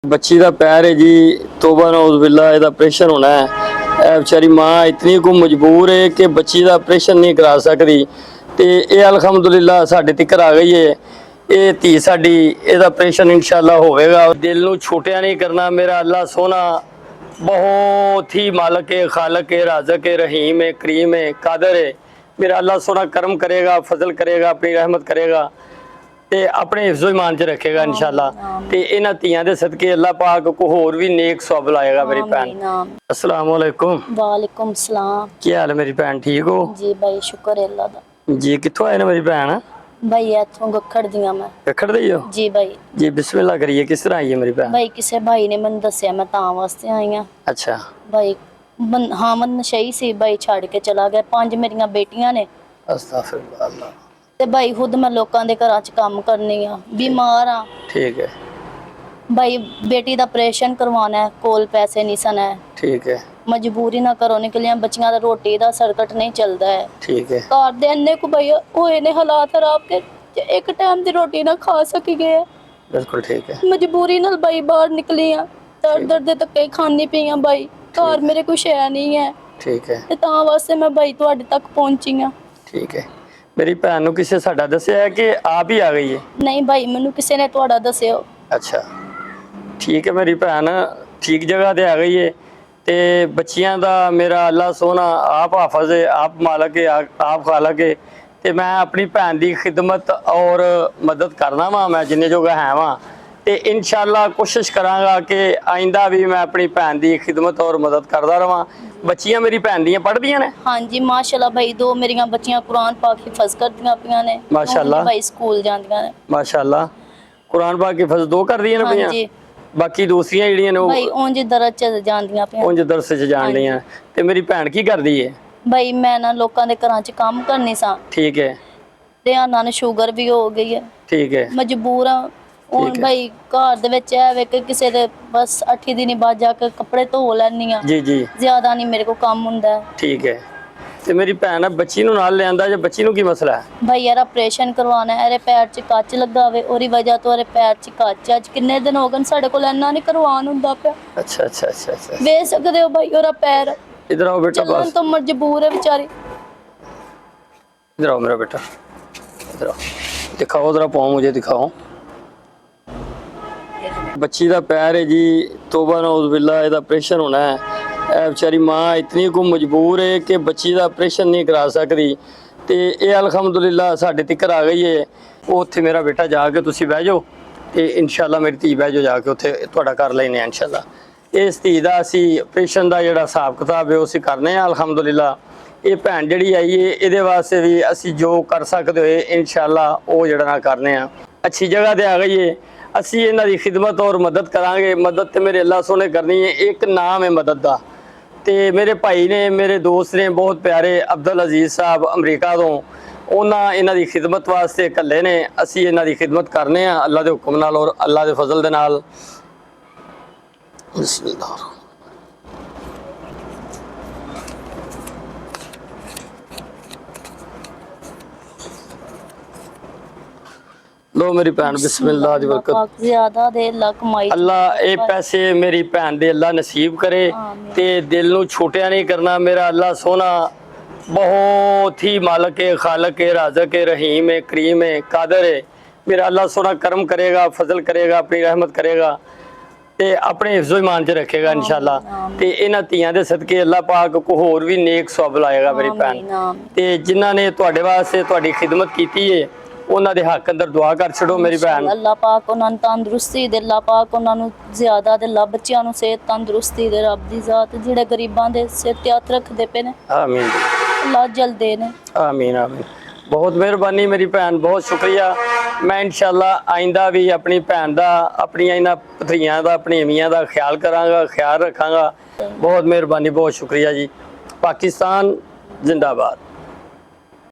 बच्ची का पैर है जी, तोबा नौज़ बिल्लाह, ਇਹਦਾ ਆਪਰੇਸ਼ਨ होना है। ਇਹ ਵਿਚਾਰੀ ਮਾਂ इतनी को मजबूर है कि बच्ची ਦਾ ਆਪਰੇਸ਼ਨ नहीं करा सकती ਤੇ ਇਹ ਅਲਹਮਦੁਲਿल्लाह ਸਾਡੇ ਤੱਕ ਆ ਗਈ ਹੈ। ਇਹ ਧੀ ਸਾਡੀ, ਇਹਦਾ ਆਪਰੇਸ਼ਨ इंशाअल्लाह होवेगा। दिल ਨੂੰ ਛੋਟਿਆ नहीं करना। मेरा अल्लाह सोना बहुत ही मालिक है, खालिक है, राज़िक है, रहीम है, करीम है, कादर है। मेरा अल्लाह सोना करम करेगा, फजल करेगा, अपनी रहमत करेगा ਤੇ ਆਪਣੇ ਹਿਫਜ਼ੋ ਇਮਾਨ ਚ ਰੱਖੇਗਾ इंशाअल्लाह। ਤੇ ਇਹਨਾਂ ਧੀਆਂ ਦੇ ਸਦਕੇ ਅੱਲਾਹ ਪਾਕ ਕੋ ਹੋਰ ਵੀ ਨੇਕ ਸਵਾਬ ਲਾਏਗਾ। ਮੇਰੀ ਭੈਣ, अस्सलाम वालेकुम। वालेकुम सलाम। ਕੀ ਹਾਲ ਹੈ ਮੇਰੀ ਭੈਣ, ਠੀਕ ਹੋ जी भाई शुक्र है अल्लाह दा। ਜੀ? ਕਿੱਥੋਂ ਆਏ ਨੇ ਮੇਰੀ ਭੈਣ? भाई इथों गखड़ दियां मैं। गखड़ दे हो जी भाई। जी, बिस्मिल्लाह करिए। किस तरह आई है मेरी भैन? भाई किसे भाई ने मैंने दसिया, मैं तां वास्ते आई हां। अच्छा भाई हाँ मन नशई सी भाई, छड़ के चला गया। 5 मेरियां बेटियां ने अस्तगफिरुल्लाह अल्लाह। ते भाई खुद मैं लोकां दे घरां च काम करनी आ, बीमार आ। ठीक है भाई बेटी दा ऑपरेशन करवाना है, कोल पैसे नहीं सन है। ठीक है मजबूरी ना घरों निकलियां, बच्चियां दा रोटी दा सर्कट नहीं चलदा है। ठीक है। घर दे इन्ने को भाई होए ने हालात खराब के एक टाइम दी रोटी ना खा सकी गए। बिल्कुल ठीक है। मजबूरी नाल भाई बाहर निकली आ, दर दर दे धक्के खानी पई आ भाई। घर मेरे कुछ है नहीं है। ठीक है। ते तां वास्ते मैं भाई तुहाडे तक पहुंची आ। ठीक है। मेरी भैन ਨੂੰ ਕਿਸੇ ਸਾਡਾ ਦੱਸਿਆ ਹੈ ਕਿ ਆਪ ਹੀ ਆ ਗਈ ਹੈ? नहीं भाई मैनू किसी ने तुहाडा दस्सियो। अच्छा ठीक है। मेरी भैन ठीक जगह ਤੇ ਆ ਗਈ ਹੈ ਤੇ ਬੱਚੀਆਂ ਦਾ ਮੇਰਾ ਅੱਲਾਹ ਸੋਹਣਾ ਆਪ ਹਾਫਜ਼ ਹੈ, ਆਪ ਮਾਲਕ ਹੈ, ਆਪ ਖਾਲਕ ਹੈ। ਤੇ ਮੈਂ ਆਪਣੀ ਭੈਣ ਦੀ ਖਿਦਮਤ ਔਰ ਮਦਦ ਕਰਨਾ ਵਾ, ਮੈਂ ਜਿੰਨੇ ਜੋਗਾ ਹੈ ਵਾਂ। ਤੇ ਇਨਸ਼ਾਅੱਲਾ ਕੋਸ਼ਿਸ਼ ਕਰਾਂਗਾ ਕਿ ਆਇੰਦਾ ਵੀ ਮੈਂ ਆਪਣੀ ਭੈਣ ਦੀ ਖਿਦਮਤ ਔਰ ਮਦਦ ਕਰਦਾ ਰਵਾਂ। ਬੱਚੀਆਂ ਮੇਰੀ ਭੈਣ ਦੀਆਂ ਪੜ੍ਹਦੀਆਂ ਨੇ? हाँ जी माशाल्लाह भाई, 2 मेरियां बच्चियां कुरान पाक हिफज करदियां पियां ने। माशाल्लाह। भाई स्कूल जांदियां ने माशाअल्लाह। कुरान पाक हिफज 2 ਕਰਦੀਆਂ ਨੇ हाँ ਪਈਆਂ? जी ਬਾਕੀ ਦੂਸਰੀਆਂ ਜਿਹੜੀਆਂ ਨੇ ਉਹ भाई उंज दरज च जांदियां पियां। ਉਂਝ ਦਰਸ 'ਚ ਜਾਣ ਡੀਆਂ। ਤੇ ਮੇਰੀ ਭੈਣ ਕੀ ਕਰਦੀ ਹੈ? भाई मैं ना लोकां दे घरां च काम करनी सा ठीक है। ते आना ने शुगर भी हो गई है। ठीक है। मजबूर हाँ ਹੁਣ ਭਾਈ ਘਰ ਦੇ ਵਿੱਚ ਐ ਵੇ ਕਿ ਕਿਸੇ ਦੇ ਬਸ 8 ਦਿਨ ਬਾਅਦ ਜਾ ਕੇ ਕੱਪੜੇ ਧੋ ਲੈਣੀ ਆ। जी जी ਜ਼ਿਆਦਾ ਨਹੀਂ ਮੇਰੇ ਕੋ ਕੰਮ ਹੁੰਦਾ ਹੈ। ठीक है। ਤੇ ਮੇਰੀ ਭੈਣ ਆ ਬੱਚੀ ਨੂੰ ਨਾਲ ਲਿਆਂਦਾ ਜਾਂ ਬੱਚੀ ਨੂੰ ਕੀ ਮਸਲਾ ਹੈ? ਭਾਈ ਯਾਰ ਆਪਰੇਸ਼ਨ ਕਰਵਾਉਣਾ ਹੈ, ਇਹਦੇ ਪੈਰ 'ਚ ਕੱਚ ਲੱਗਾ ਵੇ, ਉਹਦੀ ਵਜ੍ਹਾ ਤੋਂ ਇਹਦੇ ਪੈਰ 'ਚ ਕੱਚ। ਅੱਜ ਕਿੰਨੇ ਦਿਨ ਹੋ ਗਏ ਸਾਡੇ ਕੋਲ ਇੰਨਾ ਨਹੀਂ ਕਰਵਾਉਣ ਹੁੰਦਾ ਪਿਆ। अच्छा अच्छा अच्छा अच्छा। ਵੇਖ ਸਕਦੇ ਹੋ ਭਾਈ ਉਹਦਾ ਪੈਰ इधर आओ बेटा, ਚੱਲਣ बस ਤੋਂ ਮਜਬੂਰ ਹੈ ਵਿਚਾਰੀ। इधर आओ मेरा बेटा, इधर आओ, दिखाओ जरा पाँव मुझे दिखाओ। बच्ची का पैर है जी, तोबा नौज़ बिल्लाह, ਇਹਦਾ ਆਪਰੇਸ਼ਨ होना है। ਇਹ ਵਿਚਾਰੀ ਮਾਂ इतनी को मजबूर है कि बच्ची ਦਾ ਆਪਰੇਸ਼ਨ नहीं करा सकती ਤੇ ਇਹ ਅਲਹਮਦੁਲਿल्लाह ਸਾਡੇ ਤੱਕ ਆ ਗਈ ਹੈ। ਉਹ ਉੱਥੇ ਮੇਰਾ ਬੇਟਾ ਜਾ ਕੇ ਤੁਸੀਂ ਬਹਿ ਜਾਓ ਤੇ ਇਨਸ਼ਾਅੱਲਾ ਮੇਰੀ ਧੀ ਬਹਿ ਜਾਓ, ਜਾ ਕੇ ਉੱਥੇ ਤੁਹਾਡਾ ਕਰ ਲੈਣੇ ਆ ਇਨਸ਼ਾਅੱਲਾ। ਇਸ ਧੀ ਦਾ ਅਸੀਂ ਆਪਰੇਸ਼ਨ ਦਾ ਜਿਹੜਾ ਹਿਸਾਬ ਕਿਤਾਬ ਹੈ ਉਹ ਅਸੀਂ ਕਰਨੇ ਆ ਅਲਹਮਦੁਲਿल्लाह। ਇਹ ਭੈਣ ਜਿਹੜੀ ਆਈ ਹੈ ਇਹਦੇ ਵਾਸਤੇ ਵੀ ਅਸੀਂ ਜੋ ਕਰ ਸਕਦੇ ਹੋਏ ਇਨਸ਼ਾਅੱਲਾ ਉਹ ਜਿਹੜਾ ਨਾ ਕਰਨੇ ਆ। ਅੱਛੀ ਜਗ੍ਹਾ ਤੇ ਆ ਗਈ ਹੈ, ਅਸੀਂ ਇਹਨਾਂ ਦੀ ਖਿਦਮਤ ਔਰ ਮਦਦ ਕਰਾਂਗੇ। ਮਦਦ ਤੇ ਮੇਰੇ ਅੱਲਾਹ ਸੋਹਣੇ ਕਰਨੀ ਹੈ। ਇੱਕ ਨਾਮ ਹੈ ਮਦਦ ਦਾ। ਤੇ ਮੇਰੇ ਭਾਈ ਨੇ, ਮੇਰੇ ਦੋਸਤ ਨੇ ਬਹੁਤ ਪਿਆਰੇ, ਅਬਦੁਲ ਅਜ਼ੀਜ਼ ਸਾਹਿਬ ਅਮਰੀਕਾ ਤੋਂ, ਉਹਨਾਂ ਇਹਨਾਂ ਦੀ ਖਿਦਮਤ ਵਾਸਤੇ ਇਕੱਲੇ ਨੇ। ਅਸੀਂ ਇਹਨਾਂ ਦੀ ਖਿਦਮਤ ਕਰਨੇ ਆ ਅੱਲਾਹ ਦੇ ਹੁਕਮ ਨਾਲ ਔਰ ਅੱਲਾਹ ਦੇ ਫਜ਼ਲ ਦੇ ਨਾਲ। ਬਿਸਮਿਲ੍ਲਾਹ। लो मेरी भैन, बिस्मिल्लाह दी बरकत। ਜ਼ਿਆਦਾ ਦੇ ਲੱਕ ਕਮਾਈ अल्लाह ये पैसे मेरी भैन दे अल्लाह नसीब करे ते दिल नू छोटिया नहीं करना। मेरा अल्लाह सोना बहुत ही मालिक है, खालिक है, राज़िक है, रहीम है, करीम है, कादर है। मेरा अल्लाह सोना करम करेगा, फजल करेगा, अपनी रहमत करेगा ਤੇ ਆਪਣੇ ਹਿਫਜ਼ੋ ਇਮਾਨ ਚ ਰੱਖੇਗਾ ਇਨਸ਼ਾਅੱਲਾ। ਤੇ ਇਹਨਾਂ ਧੀਆਂ ਦੇ ਸਦਕੇ ਅੱਲਾਹ ਪਾਕ ਕੋ ਹੋਰ ਵੀ ਨੇਕ ਸਵਾਬ ਲਾਏਗਾ ਮੇਰੀ ਭੈਣ। ਤੇ ਜਿਨ੍ਹਾਂ ਨੇ ਤੁਹਾਡੇ ਵਾਸਤੇ ਤੁਹਾਡੀ ਖਿਦਮਤ ਕੀਤੀ ਹੈ ਉਹਨਾਂ ਦੇ ਹੱਕ ਅੰਦਰ ਦੁਆ ਕਰ ਛੱਡੋ ਮੇਰੀ ਭੈਣ। ਅੱਲਾਹ ਪਾਕ ਉਹਨਾਂ ਨੂੰ ਤੰਦਰੁਸਤੀ ਦੇ, ਅੱਲਾਹ ਪਾਕ ਉਹਨਾਂ ਨੂੰ ਜ਼ਿਆਦਾ ਦੇ, ਲੱਭ ਬੱਚਿਆਂ ਨੂੰ ਸਿਹਤ ਤੰਦਰੁਸਤੀ ਦੇ, ਰੱਬ ਦੀ ਜ਼ਾਤ ਜਿਹੜੇ ਗਰੀਬਾਂ ਦੇ ਸਿਰ ਤੇ ਹੱਥ ਰੱਖਦੇ ਪਏ ਨੇ ਆਮੀਨ ਅੱਲਾਹ ਜਲਦੇ ਨੇ। ਆਮੀਨ ਆਮੀਨ। बहुत मेहरबानी मेरी भैन, बहुत शुक्रिया। मैं इंशाअल्लाह आइंदा भी अपनी भैन का, अपनी इन्हां भतरीआं का, अपनी अमीयां का ख्याल करांगा, ख्याल रखांगा। बहुत मेहरबानी, बहुत शुक्रिया जी। पाकिस्तान जिंदाबाद।